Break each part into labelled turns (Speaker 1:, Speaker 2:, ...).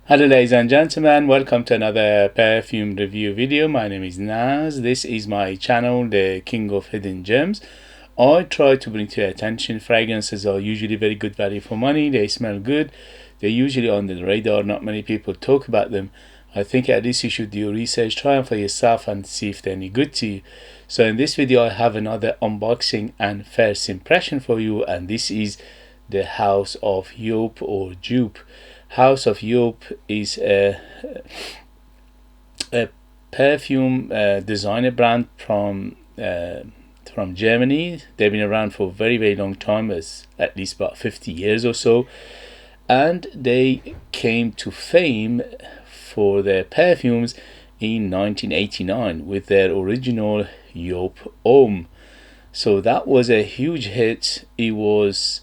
Speaker 1: Hello ladies and gentlemen, welcome to another perfume review video. My name is Naz. This is my channel, the King of Hidden Gems. I try to bring to your attention fragrances are usually very good value for money. They smell good. They're usually on the radar. Not many people talk about them. I think at least you should do your research, try them for yourself and see if they're any good to you. So in this video I have another unboxing and first impression for you, and this is the House of Joop or Joop. House of Joop is a perfume designer brand from Germany. They've been around for a very long time, as at least about 50 years or so, and they came to fame for their perfumes in 1989 with their original Joop Homme. So that was a huge hit. It was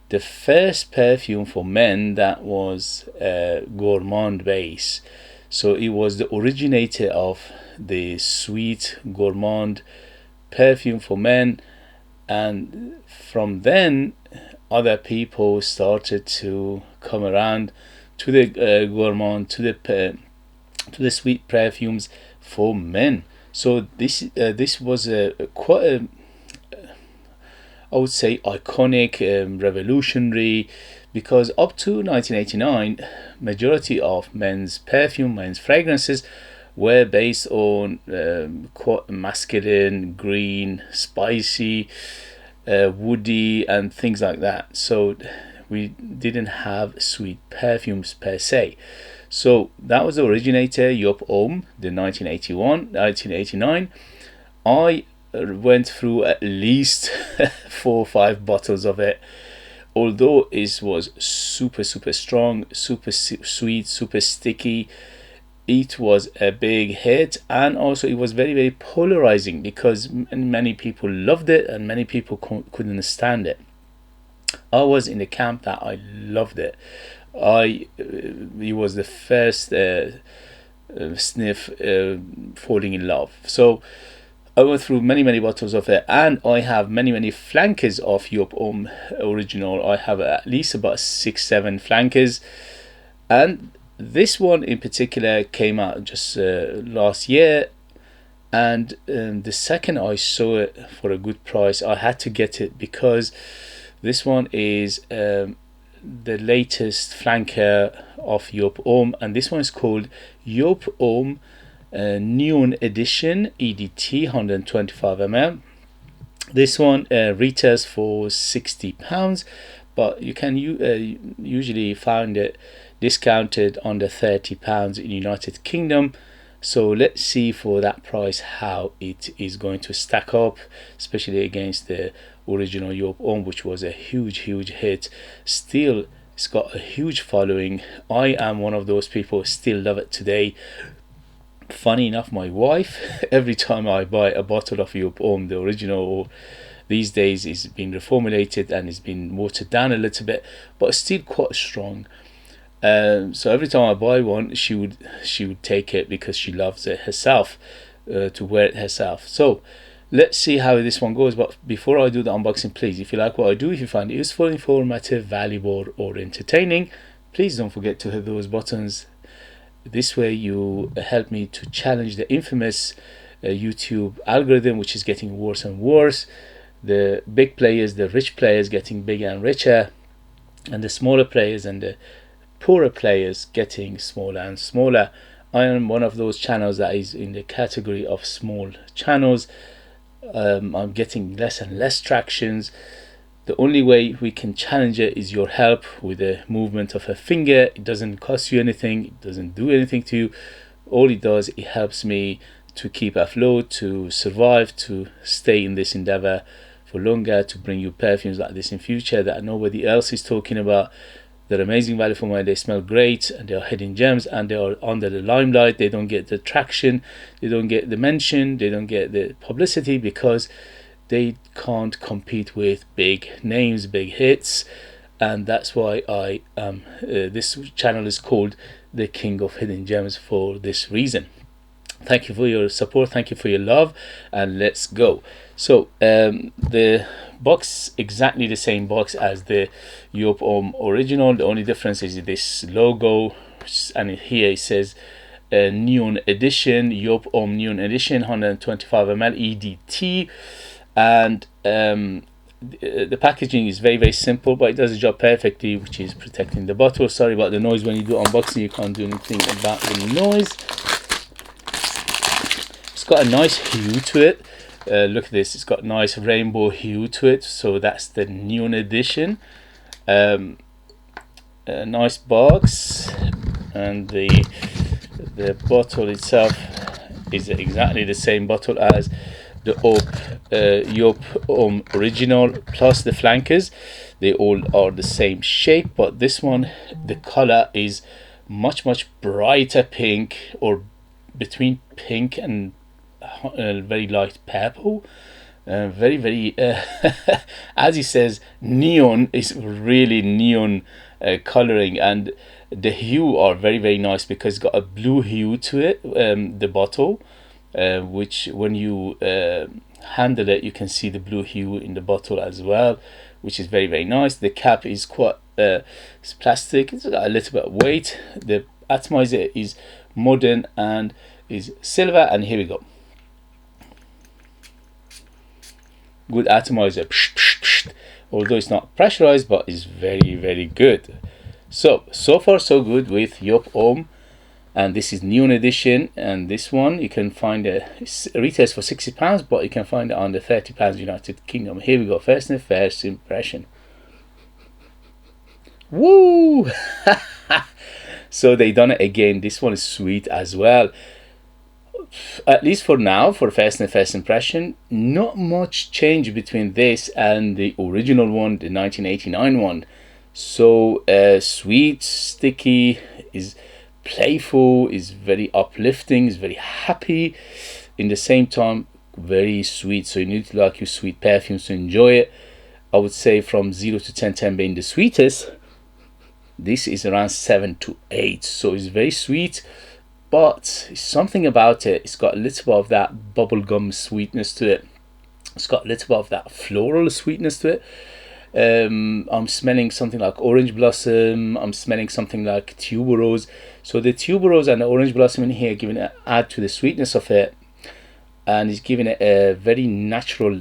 Speaker 1: the first perfume for men that was gourmand base. So it was the originator of the sweet gourmand perfume for men, and from then other people started to come around to the gourmand, to the sweet perfumes for men. So this was quite a, I would say, iconic, revolutionary, because up to 1989 majority of men's perfume, men's fragrances were based on quite masculine, green, spicy, woody and things like that. So we didn't have sweet perfumes per se. So that was the originator, Joop Homme, the 1989. I went through at least 4 or 5 bottles of it. Although it was super strong, super sweet, super sticky, it was a big hit, and also it was very polarizing because many people loved it and many people couldn't stand it. I was in the camp that I loved it. It was the first sniff falling in love. So I went through many bottles of it, and I have many flankers of Joop Homme original. I have at least about 6-7 flankers, and this one in particular came out just last year, and the second I saw it for a good price, I had to get it because this one is the latest flanker of Joop Homme, and this one is called Joop Homme Neon Edition EDT 125 ml. This one retails for £60, but you can usually find it discounted under £30 in United Kingdom. So let's see for that price how it is going to stack up, especially against the original Joop Homme, which was a huge hit. Still, it's got a huge following. I am one of those people who still love it today. Funny enough, my wife, every time I buy a bottle of Joop Homme, the original, these days it's been reformulated and it's been watered down a little bit, but still quite strong. So every time I buy one, she would take it because she loves it herself, to wear it herself. So let's see how this one goes. But before I do the unboxing, please, if you like what I do, if you find it useful, informative, valuable or entertaining, please don't forget to hit those buttons. This way you help me to challenge the infamous YouTube algorithm, which is getting worse and worse. The big players, the rich players, getting bigger and richer, and the smaller players and the poorer players getting smaller and smaller. I am one of those channels that is in the category of small channels. I'm getting less and less tractions. The only way we can challenge it is your help with the movement of a finger. It doesn't cost you anything, it doesn't do anything to you. All it does, it helps me to keep afloat, to survive, to stay in this endeavor for longer, to bring you perfumes like this in future that nobody else is talking about. They're amazing value for money, they smell great, and they are hidden gems, and they are under the limelight. They don't get the traction, they don't get the mention, they don't get the publicity because they can't compete with big names, big hits. And that's why I this channel is called the King of Hidden Gems for this reason. Thank you for your support, thank you for your love, and let's go. So the box, exactly the same box as the Joop Homme original. The only difference is this logo and here it says Neon Edition, Joop Homme Neon Edition, 125 ml EDT. And the packaging is very simple, but it does the job perfectly, which is protecting the bottle. Sorry about the noise when you do unboxing, you can't do anything about the noise. It's got a nice hue to it. Look at this, it's got nice rainbow hue to it, so that's the Neon Edition. A nice box, and the bottle itself is exactly the same bottle as the Joop Homme Original, plus the flankers. They all are the same shape, but this one, the color is much brighter pink, or between pink and very light purple. Very as he says, neon is really neon coloring, and the hue are very nice because it's got a blue hue to it, the bottle, which when you handle it, you can see the blue hue in the bottle as well, which is very nice. The cap is quite it's plastic, it's got a little bit of weight. The atomizer is modern and is silver, and here we go. Good atomizer, although it's not pressurized, but it's very good. So far so good with Joop Homme, and this is Neon Edition. And this one you can find it retails for £60, but you can find it under £30 United Kingdom. Here we go. First impression. Woo! So they done it again. This one is sweet as well. At least for now, for first impression, not much change between this and the original one, the 1989 one. So sweet, sticky, is playful, is very uplifting, is very happy, in the same time very sweet. So you need to like your sweet perfumes to enjoy it. I would say from 0 to 10 being the sweetest, this is around 7 to 8. So it's very sweet, but something about it, it's got a little bit of that bubblegum sweetness to it. It's got a little bit of that floral sweetness to it. I'm smelling something like orange blossom. I'm smelling something like tuberose. So the tuberose and the orange blossom in here giving it, add to the sweetness of it, and it's giving it a very natural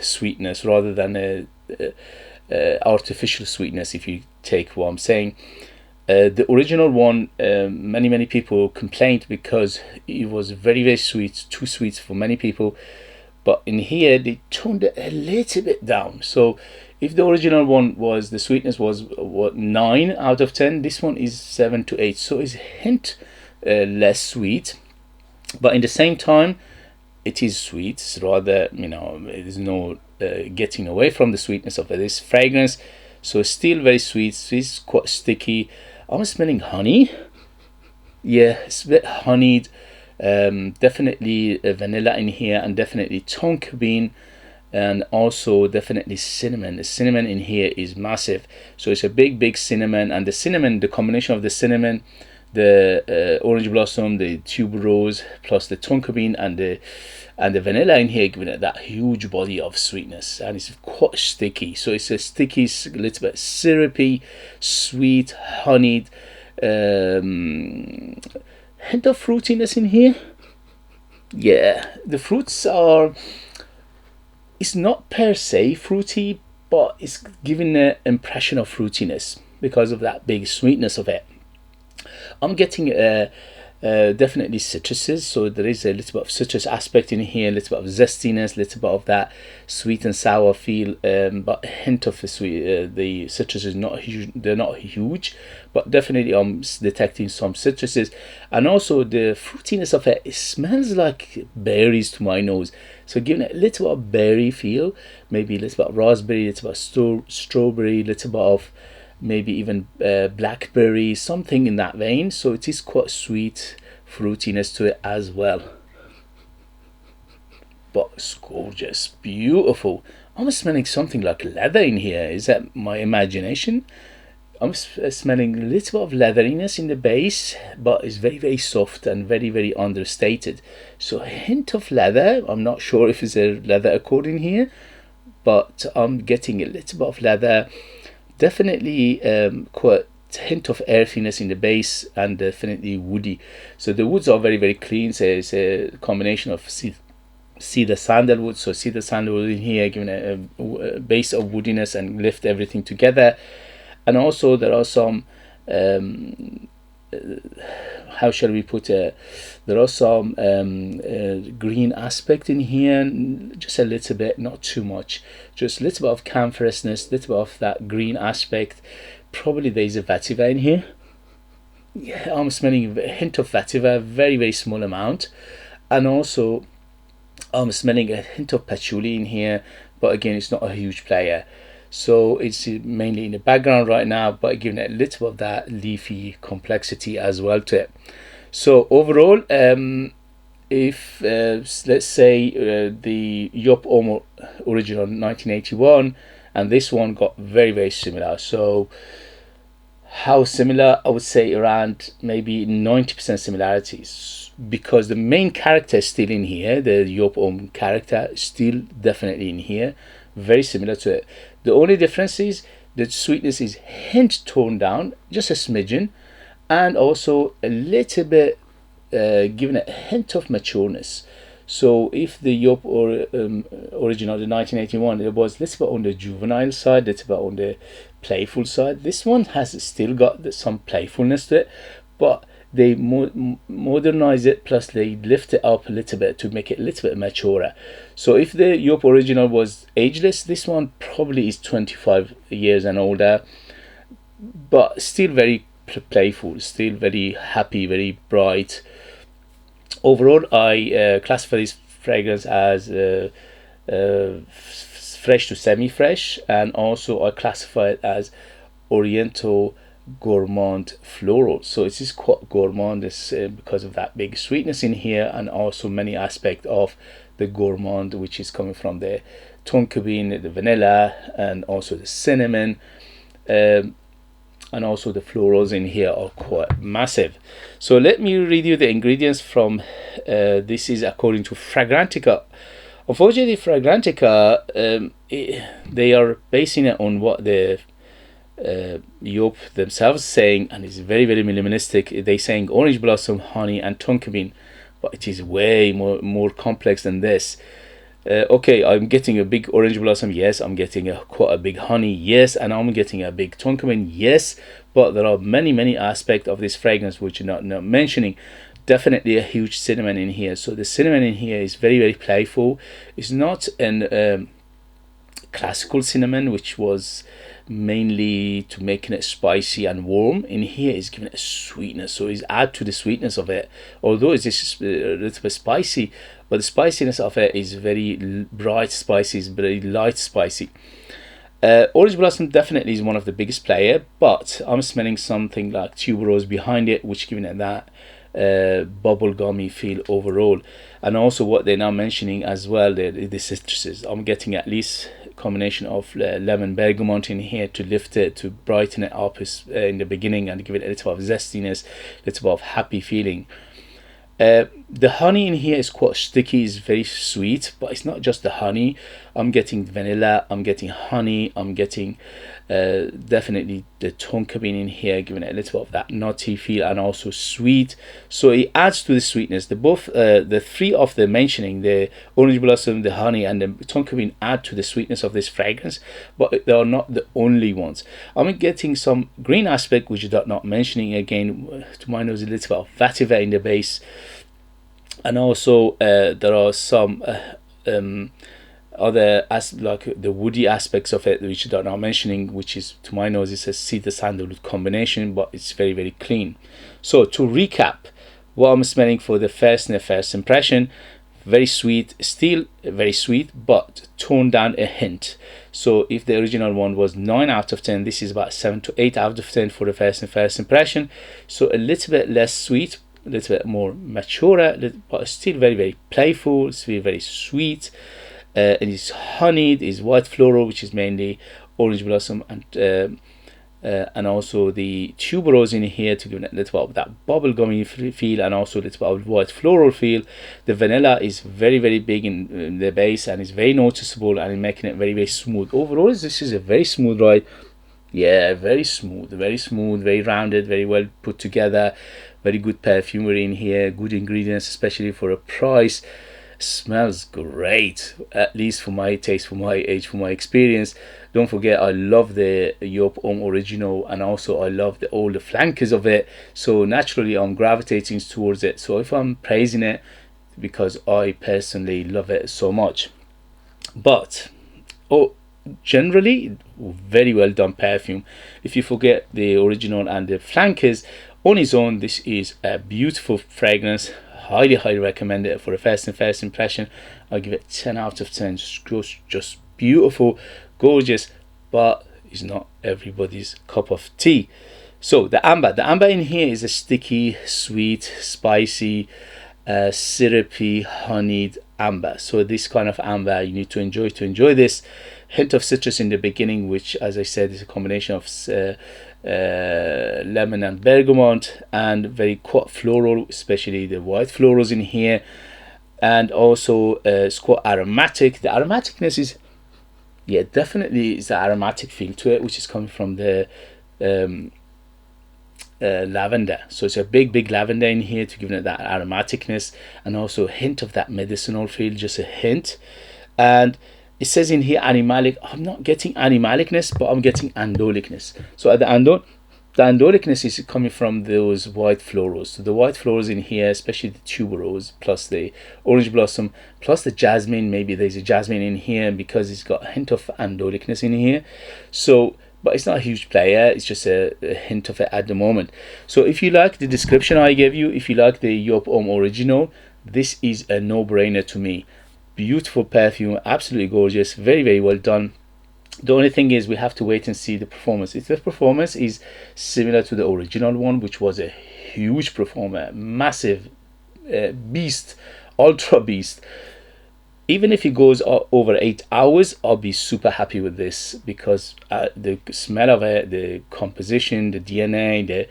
Speaker 1: sweetness rather than a artificial sweetness, if you take what I'm saying. The original one, many people complained because it was very sweet, too sweet for many people. But in here they toned it a little bit down. So if the original one was, the sweetness was what, 9 out of 10, this one is 7 to 8. So it's a hint less sweet, but in the same time it is sweet. It's rather, there's no getting away from the sweetness of this fragrance. So it's still very sweet. It's quite sticky. I'm smelling honey. Yeah, it's a bit honeyed. Definitely vanilla in here, and definitely tonka bean, and also definitely cinnamon. The cinnamon in here is massive. So it's a big cinnamon, and the cinnamon, the combination of the cinnamon, the orange blossom, the tuberose, plus the tonka bean and the vanilla in here, giving it that huge body of sweetness, and it's quite sticky. So it's a sticky, little bit syrupy, sweet, honeyed, hint of fruitiness in here. Yeah, the fruits are, it's not per se fruity, but it's giving an impression of fruitiness because of that big sweetness of it. I'm getting definitely citruses, so there is a little bit of citrus aspect in here, a little bit of zestiness, a little bit of that sweet and sour feel, but a hint of the sweet. The citrus is not huge, they're not huge, but definitely I'm detecting some citruses, and also the fruitiness of it. It smells like berries to my nose, so giving it a little bit of berry feel, maybe a little bit of raspberry, a little bit of strawberry, a little bit of maybe even blackberry, something in that vein. So it is quite sweet fruitiness to it as well, but it's gorgeous, beautiful. I'm smelling something like leather in here. Is that my imagination? I'm smelling a little bit of leatheriness in the base, but it's very soft and very understated. So a hint of leather. I'm not sure if it's a leather accord in here, but I'm getting a little bit of leather. Definitely quite hint of earthiness in the base, and definitely woody. So the woods are very, very clean. So it's a combination of cedar sandalwood. So cedar sandalwood in here, giving a base of woodiness and lift everything together. And also there are some how shall we put it, there are some green aspect in here, just a little bit, not too much, just a little bit of camphousness, little bit of that green aspect. Probably there's a vetiver in here. Yeah, I'm smelling a hint of vetiver, very, very small amount. And also I'm smelling a hint of patchouli in here, but again, it's not a huge player. So it's mainly in the background right now, but giving it a little of that leafy complexity as well to it. So overall, if let's say the Joop Homme original 1981 and this one got very, very similar. So how similar? I would say around maybe 90% similarities, because the main character is still in here. The Joop Homme character is still definitely in here, very similar to it. The only difference is the sweetness is hint toned down, just a smidgen, and also a little bit giving a hint of matureness. So if the Joop original, the 1981, it was a little bit on the juvenile side, a little bit on the playful side. This one has still got some playfulness to it, but they modernize it, plus they lift it up a little bit to make it a little bit maturer. So if the Joop original was ageless, this one probably is 25 years and older, but still very playful, still very happy, very bright. Overall, I classify this fragrance as fresh to semi-fresh, and also I classify it as Oriental gourmand floral. So it is quite gourmand, because of that big sweetness in here, and also many aspects of the gourmand, which is coming from the tonka bean, the vanilla, and also the cinnamon, and also the florals in here are quite massive. So let me read you the ingredients from this is according to Fragrantica. Unfortunately, Fragrantica, they are basing it on what the Joop themselves saying, and it's very, very minimalistic. They saying orange blossom, honey, and tonka bean, but it is way more complex than this. Okay, I'm getting a big orange blossom, yes. I'm getting quite a big honey, yes. And I'm getting a big tonka bean, yes. But there are many aspects of this fragrance which are not mentioning. Definitely a huge cinnamon in here. So the cinnamon in here is very, very playful. It's not an classical cinnamon, which was mainly to making it spicy and warm. In here is giving it a sweetness, so it's add to the sweetness of it, although it's just a little bit spicy, but the spiciness of it is very bright spicy, it's very light spicy. Orange blossom definitely is one of the biggest player, but I'm smelling something like tuberose behind it, which giving it that bubblegummy feel overall. And also what they're now mentioning as well, the citruses. I'm getting at least a combination of lemon bergamot in here to lift it, to brighten it up in the beginning, and give it a little bit of zestiness, a little bit of happy feeling. The honey in here is quite sticky, it's very sweet, but it's not just the honey. I'm getting vanilla, I'm getting honey, I'm getting definitely the tonka bean in here, giving it a little bit of that nutty feel, and also sweet. So it adds to the sweetness. The three of the mentioning, the orange blossom, the honey, and the tonka bean, add to the sweetness of this fragrance, but they are not the only ones. I'm getting some green aspect, which is not mentioning. Again, to my nose, a little bit of vetiver in the base, and also there are some other like the woody aspects of it, which are not mentioning, which is to my nose is a cedar sandalwood combination, but it's very, very clean. So to recap, what I'm smelling for the first impression, very sweet, still very sweet, but toned down a hint. So if the original one was 9 out of 10, this is about 7 to 8 out of 10 for the first impression. So a little bit less sweet, a little bit more mature, but still very, very playful. It's very, very sweet. And it's honeyed, is white floral, which is mainly orange blossom, and also the tuberose in here to give it a little bit of that bubblegummy feel, and also a little bit of white floral feel. The vanilla is very, very big in the base, and is very noticeable, and making it very, very smooth. Overall, this is a very smooth ride. Yeah, very smooth, very rounded, very well put together. Very good perfumery in here, good ingredients, especially for a price. Smells great, at least for my taste, for my age, for my experience. Don't forget, I love the Joop Homme Original, and also I love all the flankers of it. So naturally, I'm gravitating towards it. So if I'm praising it, because I personally love it so much. But oh, generally very well done perfume. If you forget the original and the flankers, on its own this is a beautiful fragrance. Highly recommend it for a first impression. I'll give it 10 out of 10. Just beautiful, gorgeous, but it's not everybody's cup of tea. So the amber in here is a sticky, sweet, spicy, syrupy, honeyed amber. So this kind of amber you need to enjoy this. Hint of citrus in the beginning, which, as I said, is a combination of lemon and bergamot, and very quite floral, especially the white florals in here. And also it's quite aromatic. The aromaticness is, yeah, definitely is the aromatic feel to it, which is coming from the lavender. So it's a big lavender in here to give it that aromaticness, and also a hint of that medicinal feel, just a hint. And it says in here animalic. I'm not getting animalicness, but I'm getting andolicness. So at the andolicness is coming from those white florals. So the white florals in here, especially the tuberose, plus the orange blossom, plus the jasmine. Maybe there's a jasmine in here because it's got a hint of andolicness in here. So, but it's not a huge player, it's just a hint of it at the moment. So if you like the description I gave you, if you like the Joop Homme Original, this is a no-brainer to me. Beautiful perfume, absolutely gorgeous, very well done. The only thing is we have to wait and see the performance. If the performance is similar to the original one, which was a huge performer, massive beast, ultra beast, even if it goes over 8 hours, I'll be super happy with this, because the smell of it, the composition, the DNA,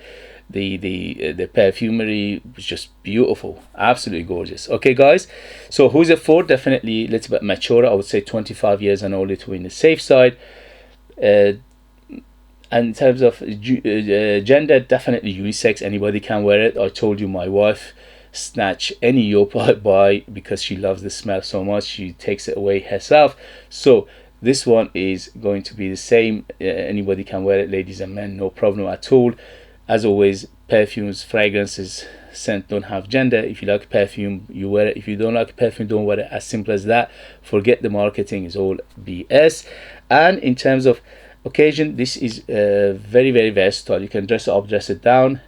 Speaker 1: the perfumery was just beautiful, absolutely gorgeous. Okay guys, so who's it for? Definitely a little bit mature, I would say 25 years and older to be in the safe side. And in terms of gender, definitely unisex, anybody can wear it. I told you my wife snatch any Joop I buy because she loves the smell so much, she takes it away herself. So this one is going to be the same, anybody can wear it, ladies and men, no problem at all. As always, perfumes, fragrances, scent don't have gender. If you like perfume, you wear it. If you don't like perfume, don't wear it. As simple as that. Forget the marketing, is all BS. And in terms of occasion, this is very versatile. You can dress it up, dress it down,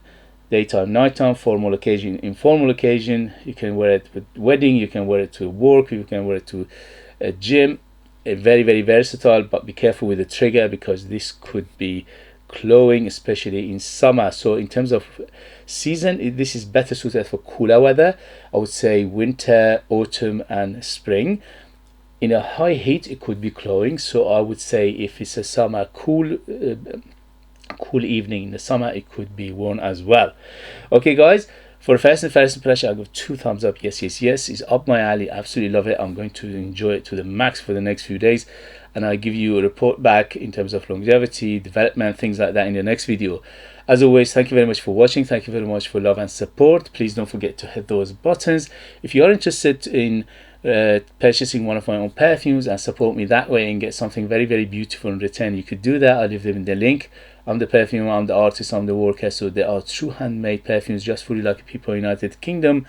Speaker 1: daytime, nighttime, formal occasion, informal occasion. You can wear it with wedding, you can wear it to work, you can wear it to a gym. Very versatile, but be careful with the trigger, because this could be cloying, especially in summer. So in terms of season, this is better suited for cooler weather. I would say winter, autumn and spring. In a high heat, it could be cloying. So I would say if it's a summer cool evening in the summer, it could be worn as well. Okay guys, for first impression, I'll give 2 thumbs up. Yes, it's up my alley, absolutely love it. I'm going to enjoy it to the max for the next few days, and I'll give you a report back in terms of longevity, development, things like that in the next video. As always, thank you very much for watching. Thank you very much for love and support. Please don't forget to hit those buttons if you are interested in purchasing one of my own perfumes and support me that way and get something very beautiful in return. You could do that. I'll leave them in the link. I'm the perfumer, I'm the artist, I'm the worker. So they are true handmade perfumes just for you, like people in the United Kingdom.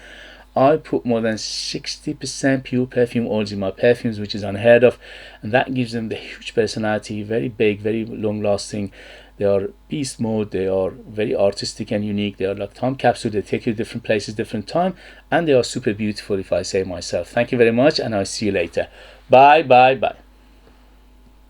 Speaker 1: I put more than 60% pure perfume oils in my perfumes, which is unheard of, and that gives them the huge personality, very big, very long lasting. They are beast mode, they are very artistic and unique. They are like time capsule, they take you to different places, different time, and they are super beautiful, if I say myself. Thank you very much, and I'll see you later. Bye.